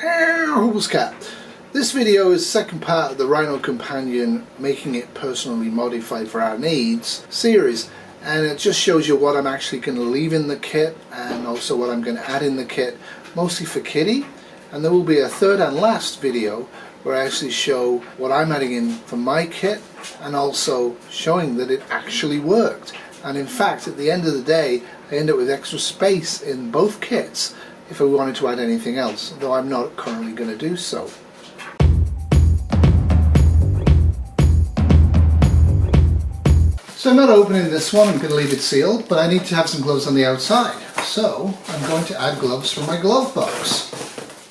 Huples Cat. This video is the second part of the RINO Companion Making It Personally Modified for Our Needs series, and it just shows you what I'm actually going to leave in the kit and also what I'm going to add in the kit, mostly for Kitty. And there will be a third and last video where I actually show what I'm adding in for my kit and also showing that it actually worked. And in fact, at the end of the day, I end up with extra space in both kits if I wanted to add anything else, though I'm not currently going to do so. So I'm not opening this one, I'm going to leave it sealed, but I need to have some gloves on the outside. So I'm going to add gloves from my glove box.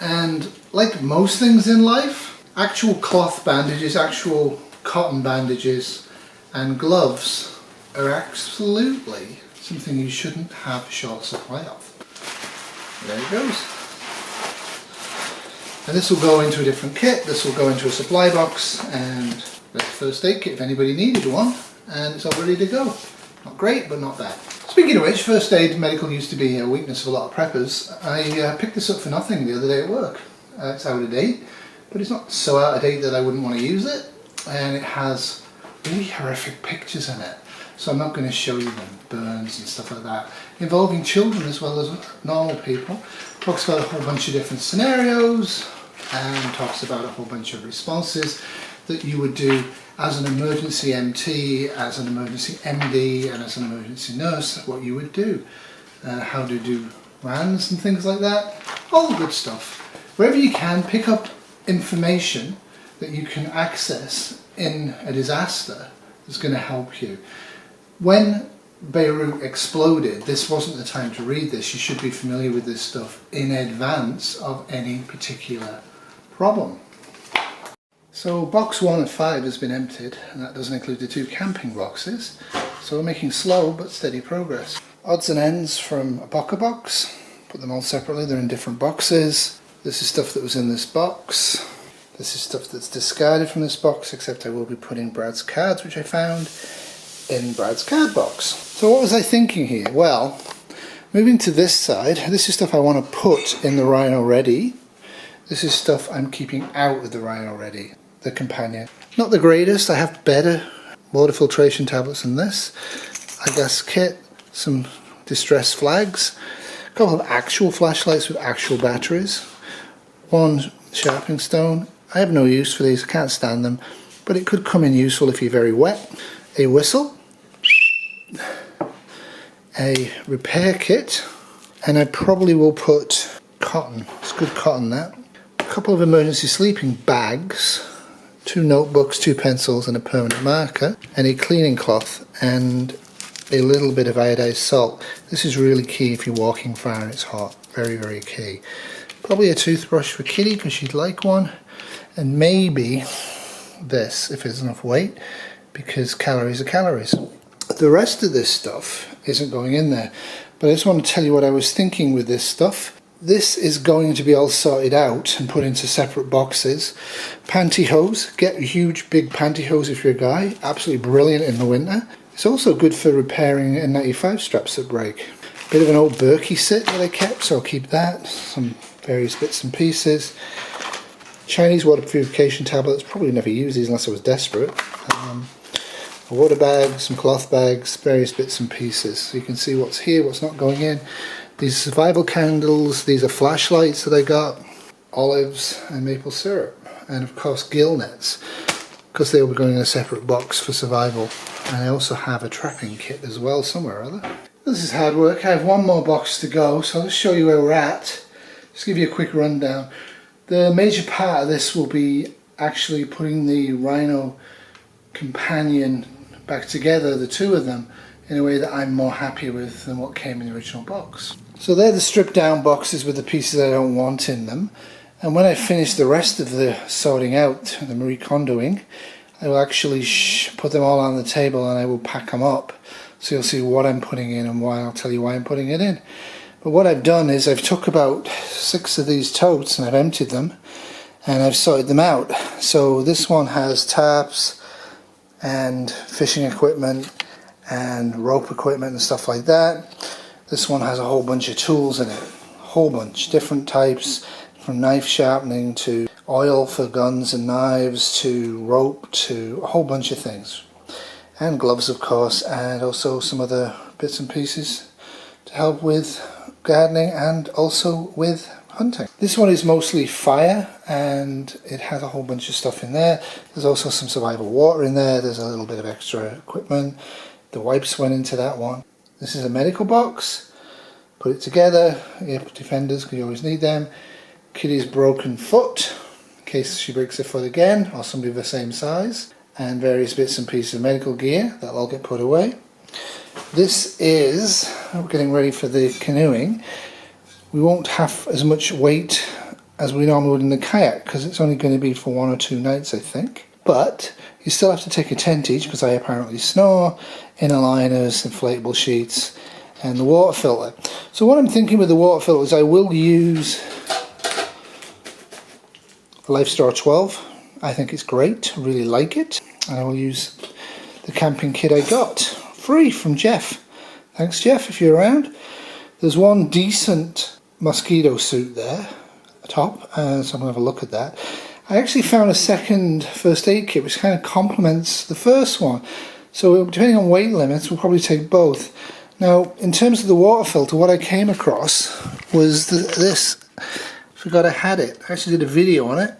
And like most things in life, actual cloth bandages, actual cotton bandages and gloves are absolutely something you shouldn't have a short supply of. There it goes. And this will go into a different kit, this will go into a supply box and a first aid kit if anybody needed one. And it's all ready to go. Not great, but not bad. Speaking of which, first aid medical used to be a weakness of a lot of preppers. I picked this up for nothing the other day at work. It's out of date, but it's not so out of date that I wouldn't want to use it. And it has really horrific pictures in it. So I'm not going to show you them, burns and stuff like that. Involving children as well as normal people. Talks about a whole bunch of different scenarios and talks about a whole bunch of responses that you would do as an emergency MT, as an emergency MD, and as an emergency nurse, what you would do. How to do RANs and things like that. All the good stuff. Wherever you can, pick up information that you can access in a disaster that's going to help you. When Beirut exploded, this wasn't the time to read this. You should be familiar with this stuff in advance of any particular problem. So box 1 and 5 has been emptied, and that doesn't include the 2 camping boxes, so we're making slow but steady progress. Odds and ends from a Boca box, put them all separately, they're in different boxes. This is stuff that was in this box, this is stuff that's discarded from this box, except I will be putting Brad's cards, which I found in Brad's card box. So what was I thinking here? Well, moving to this side, this is stuff I want to put in the RINO Ready. This is stuff I'm keeping out of the RINO Ready. The companion. Not the greatest, I have better water filtration tablets than this. A gas kit, some distress flags, a couple of actual flashlights with actual batteries, 1 sharpening stone. I have no use for these, I can't stand them, but it could come in useful if you're very wet. A whistle, a repair kit, and I probably will put cotton, it's good cotton that. A couple of emergency sleeping bags, 2 notebooks, 2 pencils and a permanent marker, and a cleaning cloth and a little bit of iodized salt. This is really key if you're walking far and it's hot. Very, very key. Probably a toothbrush for Kitty because she'd like one, and maybe this if there's enough weight, because calories are calories. The rest of this stuff isn't going in there, but I just want to tell you what I was thinking with this stuff. This is going to be all sorted out and put into separate boxes. Pantyhose, get huge big pantyhose if you're a guy, absolutely brilliant in the winter. It's also good for repairing N95 straps that break. Bit of an old Berkey sit that I kept, so I'll keep that. Some various bits and pieces. Chinese water purification tablets, probably never use these unless I was desperate. A water bag, some cloth bags, various bits and pieces. So you can see what's here, what's not going in. These survival candles, these are flashlights that I got, olives and maple syrup, and of course gill nets, because they will be going in a separate box for survival. And I also have a trapping kit as well somewhere or other. This is hard work. I have 1 more box to go, so I'll just show you where we're at. Just give you a quick rundown. The major part of this will be actually putting the RINO Companion back together, the 2 of them, in a way that I'm more happy with than what came in the original box. So they're the stripped down boxes with the pieces I don't want in them, and when I finish the rest of the sorting out, the Marie Kondoing, I will actually put them all on the table and I will pack them up, so you'll see what I'm putting in and why. I'll tell you why I'm putting it in. But what I've done is I've took about 6 of these totes and I've emptied them and I've sorted them out. So this one has tarps and fishing equipment and rope equipment and stuff like that. This one has a whole bunch of tools in it, a whole bunch, different types, from knife sharpening to oil for guns and knives to rope to a whole bunch of things. And gloves, of course, and also some other bits and pieces to help with gardening and also with hunting. This one is mostly fire, and it has a whole bunch of stuff in there. There's also some survival water in there. There's a little bit of extra equipment. The wipes went into that one. This is a medical box. Put it together. Ear defenders, because you always need them. Kitty's broken foot, in case she breaks her foot again, or somebody of the same size. And various bits and pieces of medical gear. That'll all get put away. This is, we're getting ready for the canoeing. We won't have as much weight as we normally would in the kayak, because it's only going to be for 1 or 2 nights, I think. But you still have to take a tent each, because I apparently snore, inner liners, inflatable sheets, and the water filter. So what I'm thinking with the water filter is I will use the LifeStar 12. I think it's great, I really like it, and I will use the camping kit I got free from Jeff. Thanks, Jeff, if you're around. There's one decent mosquito suit there, top, so I'm going to have a look at that. I actually found a second first aid kit which kind of complements the first one, so depending on weight limits we'll probably take both. Now, in terms of the water filter, what I came across was this. Forgot I had it. I actually did a video on it.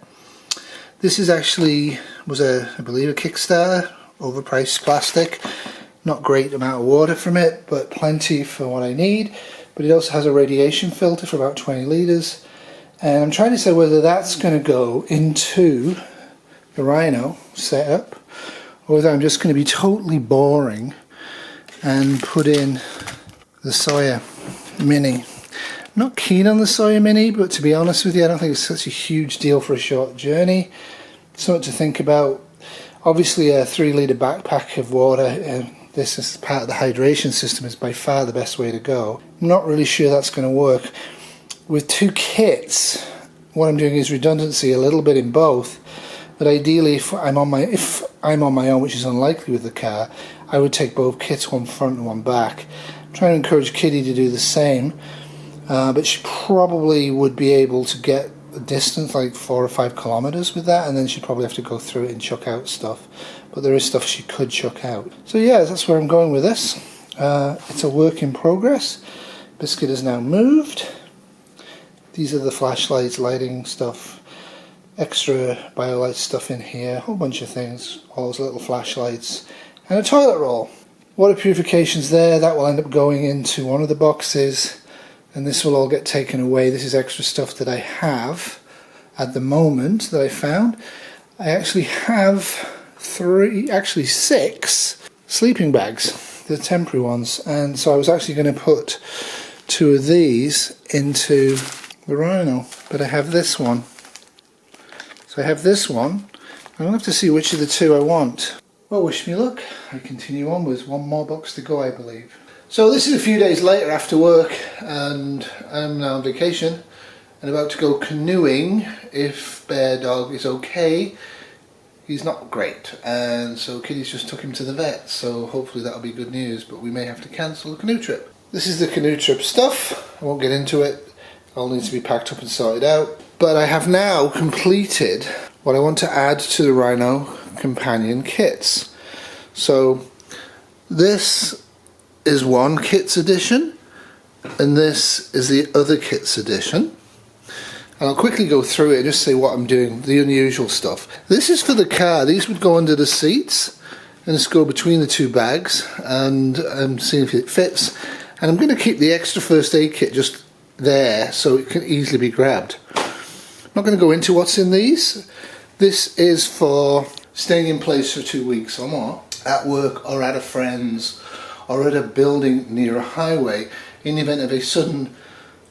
This is actually, I believe, a Kickstarter, overpriced plastic. Not great amount of water from it, but plenty for what I need. But it also has a radiation filter for about 20 litres. And I'm trying to say whether that's going to go into the RINO setup, or whether I'm just going to be totally boring and put in the Sawyer Mini. I'm not keen on the Sawyer Mini, but to be honest with you, I don't think it's such a huge deal for a short journey. Something to think about. Obviously a 3-litre backpack of water, this is part of the hydration system, is by far the best way to go. I'm not really sure that's going to work. With 2 kits, what I'm doing is redundancy a little bit in both, but ideally if I'm on my own, which is unlikely with the car, I would take both kits, one front and one back. I'm trying to encourage Kitty to do the same. But she probably would be able to get a distance like 4 or 5 kilometers with that, and then she'd probably have to go through it and chuck out stuff. But there is stuff she could chuck out. So yeah, that's where I'm going with this. It's a work in progress. Biscuit is now moved. These are the flashlights, lighting stuff, extra BioLite stuff in here, a whole bunch of things, all those little flashlights, and a toilet roll. Water purification's there. That will end up going into one of the boxes. And this will all get taken away. This is extra stuff that I have at the moment that I found. I actually have 6 sleeping bags, the temporary ones. And so I was actually going to put 2 of these into the RINO, but I have this one. So I have this one. I'm going to have to see which of the 2 I want. Well, wish me luck. I continue on with 1 more box to go, I believe. So this is a few days later after work, and I'm now on vacation and about to go canoeing if Bear Dog is okay. He's not great, and so Kitty's just took him to the vet, so hopefully that'll be good news, but we may have to cancel the canoe trip. This is the canoe trip stuff. I won't get into it. It all needs to be packed up and sorted out. But I have now completed what I want to add to the RINO companion kits. So this is one kits edition, and this is the other kits edition. And I'll quickly go through it and just say what I'm doing, the unusual stuff. This is for the car. These would go under the seats and just go between the 2 bags, and I'm seeing if it fits. And I'm going to keep the extra first aid kit just there so it can easily be grabbed. I'm not going to go into what's in these. This is for staying in place for 2 weeks or more, at work or at a friend's, or at a building near a highway, in the event of a sudden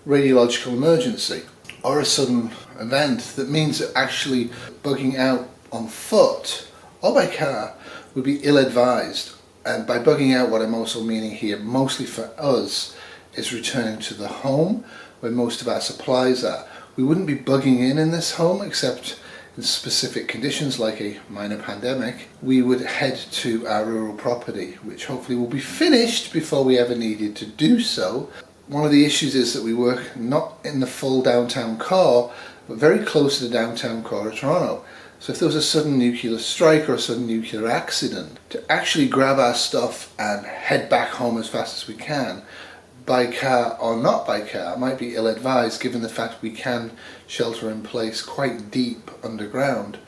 radiological emergency or a sudden event that means that actually bugging out on foot or by car would be ill-advised. And by bugging out, what I'm also meaning here, mostly for us, is returning to the home where most of our supplies are. We wouldn't be bugging in this home except in specific conditions like a minor pandemic. We would head to our rural property, which hopefully will be finished before we ever needed to do so. One of the issues is that we work not in the full downtown core, but very close to the downtown core of Toronto. So if there was a sudden nuclear strike or a sudden nuclear accident, to actually grab our stuff and head back home as fast as we can, by car or not by car, might be ill-advised given the fact we can shelter in place quite deep underground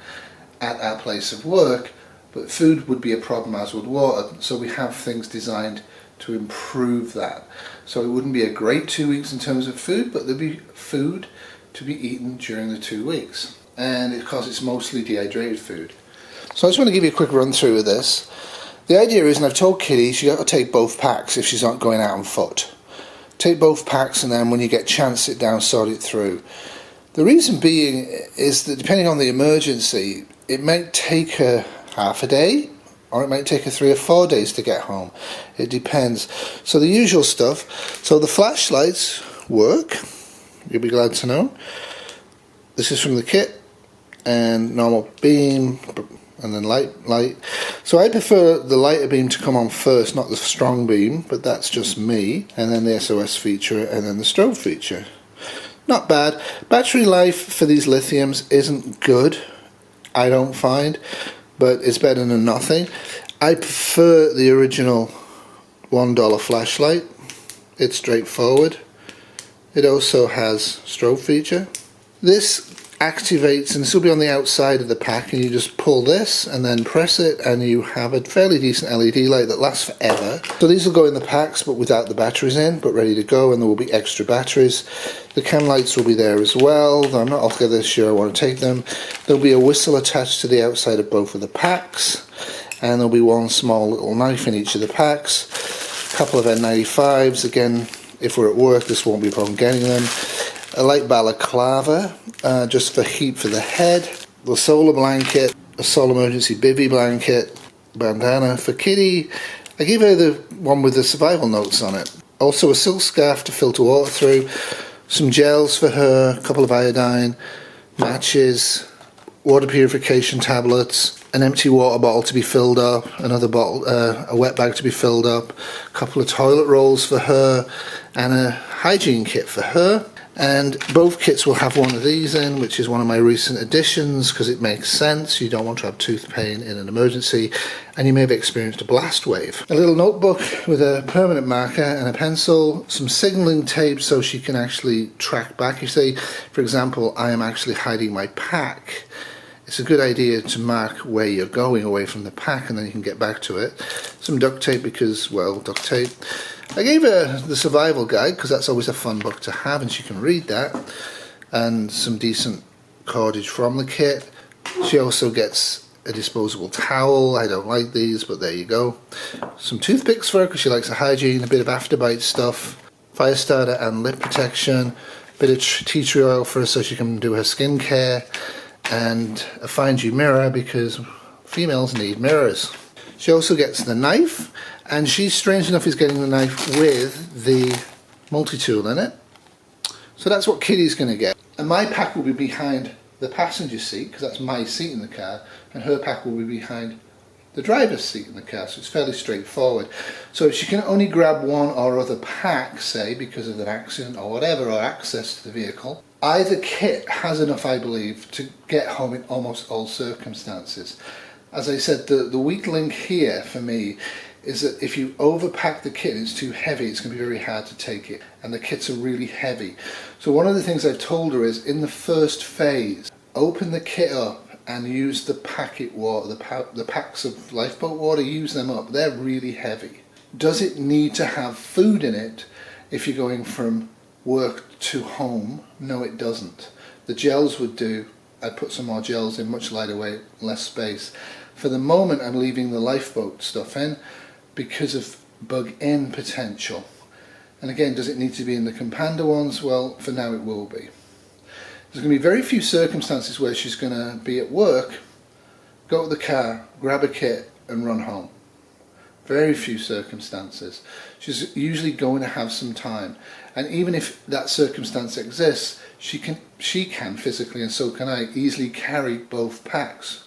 at our place of work, but food would be a problem as would water, so we have things designed to improve that. So it wouldn't be a great 2 weeks in terms of food, but there'd be food to be eaten during the 2 weeks. And of course it's mostly dehydrated food. So I just want to give you a quick run through of this. The idea is, and I've told Kitty, she's got to take both packs if she's not going out on foot. Take both packs, and then when you get a chance, sit down, sort it through. The reason being is that depending on the emergency, it might take her half a day, or it might take her 3 or 4 days to get home. It depends. So the usual stuff. So the flashlights work, you'll be glad to know. This is from the kit, and normal beam, and then light. So I prefer the lighter beam to come on first, not the strong beam, but that's just me. And then the SOS feature, and then the strobe feature. Not bad. Battery life for these lithiums isn't good, I don't find, but it's better than nothing. I prefer the original $1 flashlight. It's straightforward. It also has strobe feature. This activates, and this will be on the outside of the pack, and you just pull this and then press it and you have a fairly decent LED light that lasts forever. So these will go in the packs but without the batteries in, but ready to go, and there will be extra batteries. The cam lights will be there as well, though I'm not altogether sure I want to take them. There'll be a whistle attached to the outside of both of the packs, and there'll be one small little knife in each of the packs. A couple of N95s, again if we're at work this won't be a problem getting them. A light balaclava, just for heat for the head. The solar blanket, a solar emergency bivy blanket, bandana for Kitty. I gave her the one with the survival notes on it. Also a silk scarf to filter water through, some gels for her, a couple of iodine, matches, water purification tablets, an empty water bottle to be filled up, another bottle, a wet bag to be filled up, a couple of toilet rolls for her, and a hygiene kit for her. And both kits will have one of these in, which is one of my recent additions because it makes sense. You don't want to have tooth pain in an emergency, and you may have experienced a blast wave. A little notebook with a permanent marker and a pencil, some signalling tape so she can actually track back. You say, for example, I am actually hiding my pack. It's a good idea to mark where you're going away from the pack, and then you can get back to it. Some duct tape because, well, duct tape. I gave her the survival guide because that's always a fun book to have and she can read that, and some decent cordage from the kit. She also gets a disposable towel. I don't like these, but there you go. Some toothpicks for her because she likes the hygiene, a bit of afterbite stuff, fire starter and lip protection, a bit of tea tree oil for her so she can do her skincare, and a fine dew mirror because females need mirrors. She also gets the knife, and she, strange enough, is getting the knife with the multi-tool in it. So that's what Kitty's going to get. And my pack will be behind the passenger seat, because that's my seat in the car, and her pack will be behind the driver's seat in the car, so it's fairly straightforward. So if she can only grab one or other pack, say, because of an accident or whatever, or access to the vehicle, either kit has enough, I believe, to get home in almost all circumstances. As I said, the weak link here for me is that if you overpack the kit and it's too heavy, it's going to be very hard to take it, and the kits are really heavy. So one of the things I've told her is, in the first phase, open the kit up and use the packet water, the packs of lifeboat water, use them up. They're really heavy. Does it need to have food in it if you're going from work to home? No, it doesn't. The gels would do. I'd put some more gels in, much lighter weight, less space. For the moment I'm leaving the lifeboat stuff in because of bug-in potential. And again, does it need to be in the Companda ones? Well, for now it will be. There's going to be very few circumstances where she's going to be at work, go to the car, grab a kit and run home. Very few circumstances. She's usually going to have some time, and even if that circumstance exists, she can physically, and so can I, easily carry both packs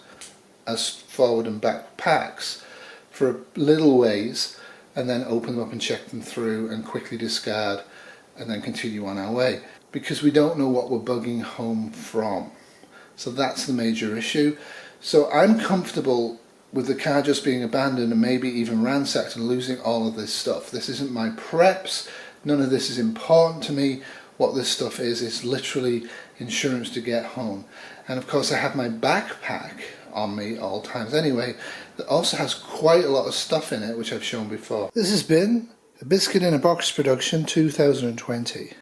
as forward and back packs for a little ways, and then open them up and check them through and quickly discard and then continue on our way. because we don't know what we're bugging home from. So that's the major issue. So I'm comfortable with the car just being abandoned and maybe even ransacked and losing all of this stuff. This isn't my preps, none of this is important to me. What this stuff is literally insurance to get home. And of course I have my backpack on me all times anyway, that also has quite a lot of stuff in it, which I've shown before. This has been a Biscuit in a Box production 2020.